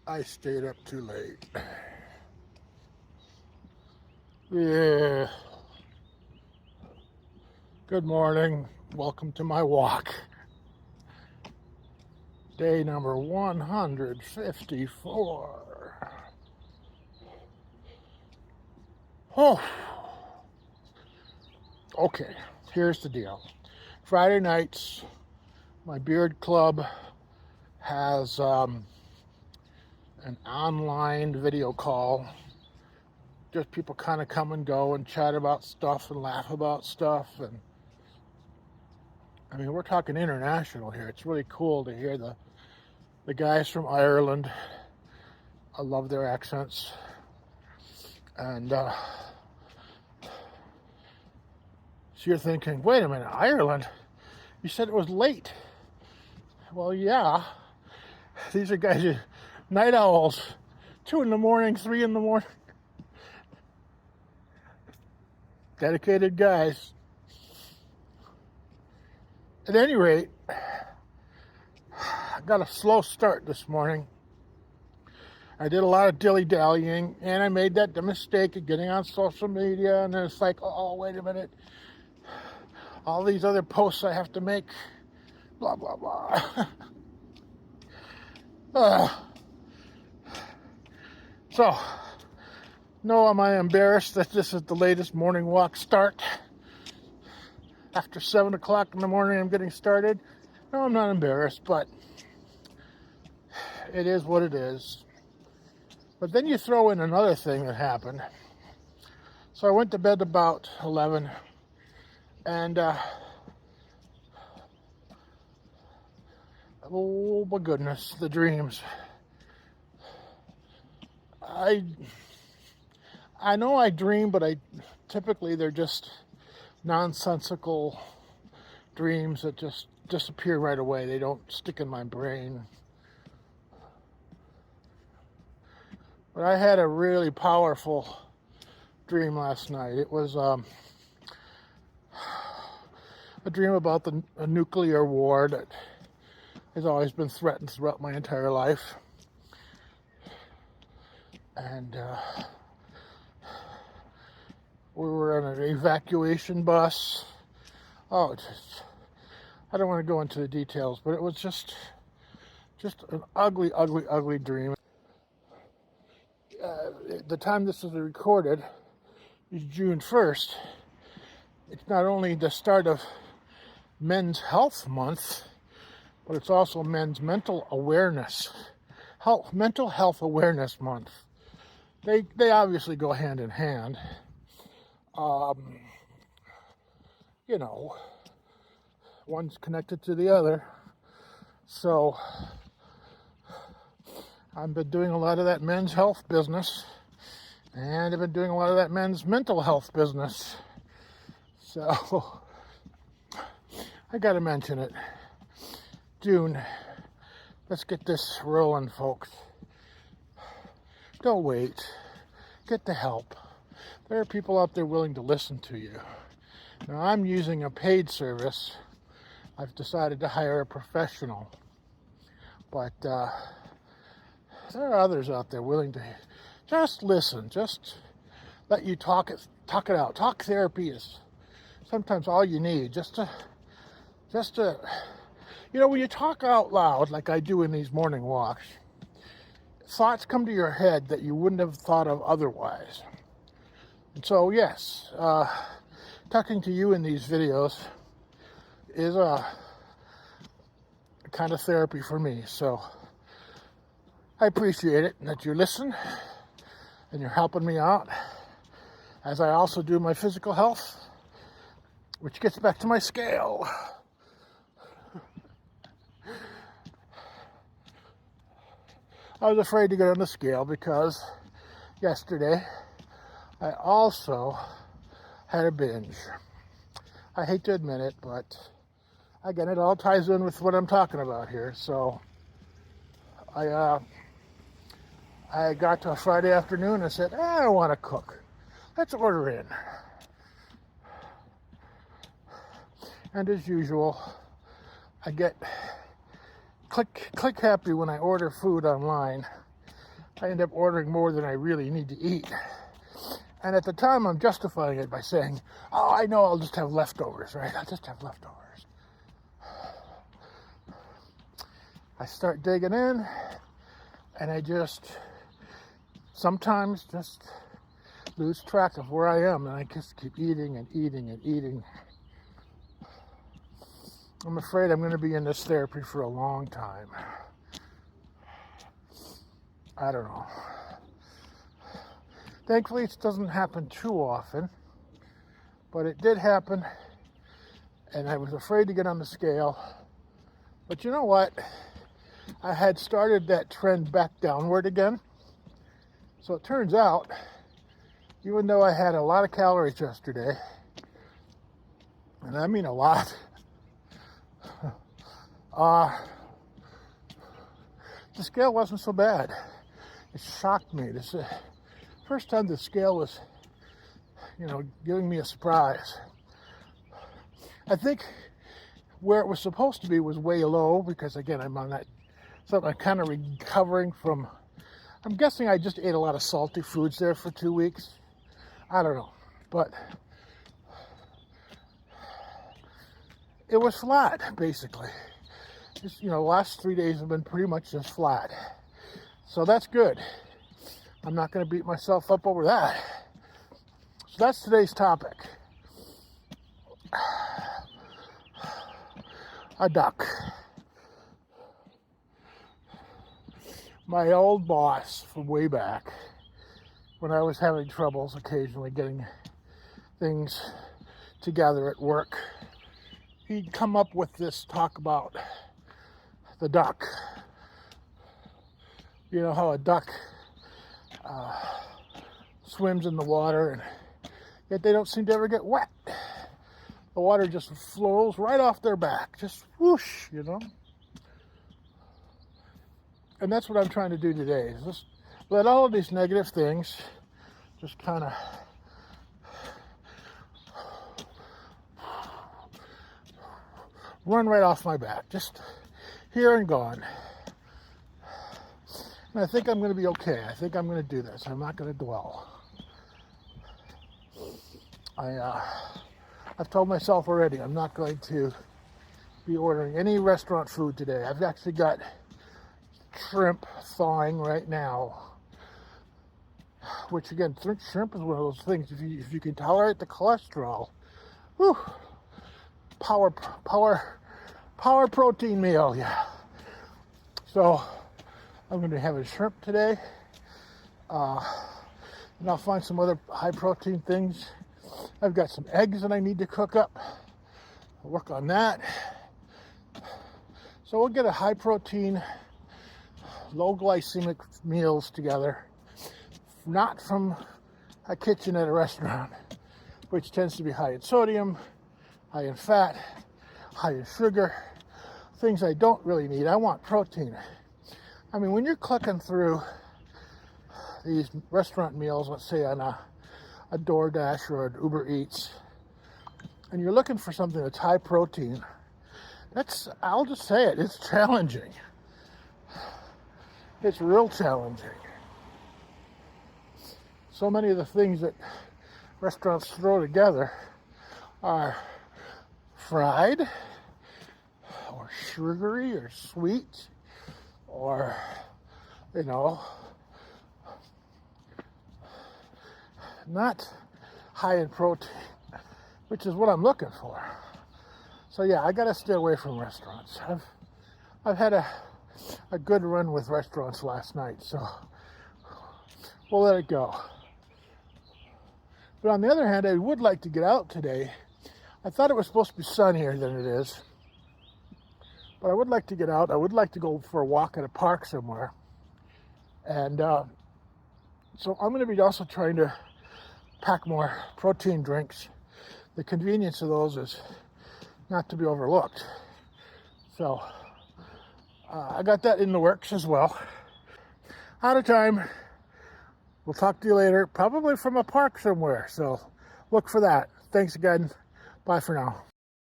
I stayed up too late. Yeah. Good morning. Welcome to my walk. Day number 154. Oh. Okay, here's the deal. Friday nights, my beard club has an online video call. Just people kind of come and go and chat about stuff and laugh about stuff. And I mean, we're talking international here. It's really cool to hear the guys from Ireland. I love their accents. And so you're thinking, wait a minute, Ireland? You said it was late. Well, yeah. These are guys, night owls. 2 a.m, 3 a.m. Dedicated guys. At any rate, I got a slow start this morning. I did a lot of dilly-dallying, and I made that mistake of getting on social media, and it's like, oh, wait a minute. All these other posts I have to make, blah, blah, blah. So, no, am I embarrassed that this is the latest morning walk start? After 7 o'clock in the morning, I'm getting started. No, I'm not embarrassed, but it is what it is. But then you throw in another thing that happened. So I went to bed about 11, and oh my goodness, the dreams. I know I dream, but typically they're just nonsensical dreams that just disappear right away. They don't stick in my brain. But I had a really powerful dream last night. It was a dream about a nuclear war that has always been threatened throughout my entire life. And we were on an evacuation bus. Oh, I don't want to go into the details, but it was just an ugly, ugly, ugly dream. The time this is recorded is June 1st. It's not only the start of Men's Health Month, but it's also Men's Mental Health Awareness Month. They obviously go hand in hand. You know, one's connected to the other. So I've been doing a lot of that men's health business, and I've been doing a lot of that men's mental health business. So I gotta mention it. June, let's get this rolling, folks. Don't wait. Get the help. There are people out there willing to listen to you. Now, I'm using a paid service. I've decided to hire a professional. But there are others out there willing to just listen. Just let you talk it out. Talk therapy is sometimes all you need. Just to, when you talk out loud, like I do in these morning walks, thoughts come to your head that you wouldn't have thought of otherwise. And so, yes, talking to you in these videos is a kind of therapy for me. So I appreciate it that you listen and you're helping me out as I also do my physical health, which gets back to my scale. I was afraid to get on the scale because yesterday I also had a binge. I hate to admit it, but again, it all ties in with what I'm talking about here. So I got to a Friday afternoon and said, I don't want to cook. Let's order in. And as usual, I get click happy when I order food online, I end up ordering more than I really need to eat. And at the time, I'm justifying it by saying, oh, I know I'll just have leftovers, right? I'll just have leftovers. I start digging in, and I sometimes just lose track of where I am, and I just keep eating and eating and eating. I'm afraid I'm going to be in this therapy for a long time. I don't know. Thankfully, it doesn't happen too often, but it did happen, and I was afraid to get on the scale. But you know what? I had started that trend back downward again. So it turns out, even though I had a lot of calories yesterday, and I mean a lot, the scale wasn't so bad. It shocked me. This is the first time the scale was, giving me a surprise. I think where it was supposed to be was way low because, again, I'm on that, so I'm kind of recovering from, I'm guessing I just ate a lot of salty foods there for 2 weeks. I don't know, but it was flat, basically. Just, the last 3 days have been pretty much just flat. So that's good. I'm not going to beat myself up over that. So that's today's topic. A duck. My old boss from way back, when I was having troubles occasionally getting things together at work, he'd come up with this talk about the duck. You know how a duck swims in the water, and yet they don't seem to ever get wet. The water just flows right off their back, just whoosh, And that's what I'm trying to do today, is just let all of these negative things just kind of run right off my back, just here and gone. And I think I'm going to be okay. I think I'm going to do this. I'm not going to dwell. I've told myself already I'm not going to be ordering any restaurant food today. I've actually got shrimp thawing right now, which again, shrimp is one of those things, if you can tolerate the cholesterol, whew, power protein meal, yeah. So I'm going to have a shrimp today, and I'll find some other high protein things. I've got some eggs that I need to cook up. I'll work on that. So we'll get a high protein, low glycemic meals together, not from a kitchen at a restaurant, which tends to be high in sodium, high in fat, high in sugar, things I don't really need. I want protein. I mean, when you're clicking through these restaurant meals, let's say on a DoorDash or an Uber Eats, and you're looking for something that's high protein, I'll just say it, it's challenging. It's real challenging. So many of the things that restaurants throw together are fried or sugary or sweet or, not high in protein, which is what I'm looking for. So yeah, I gotta stay away from restaurants. I've had a good run with restaurants last night, so we'll let it go. But on the other hand, I would like to get out today. I thought it was supposed to be sunnier than it is, but I would like to get out. I would like to go for a walk at a park somewhere. And so I'm going to be also trying to pack more protein drinks. The convenience of those is not to be overlooked. So I got that in the works as well. Out of time. We'll talk to you later, probably from a park somewhere. So look for that. Thanks again. Bye for now.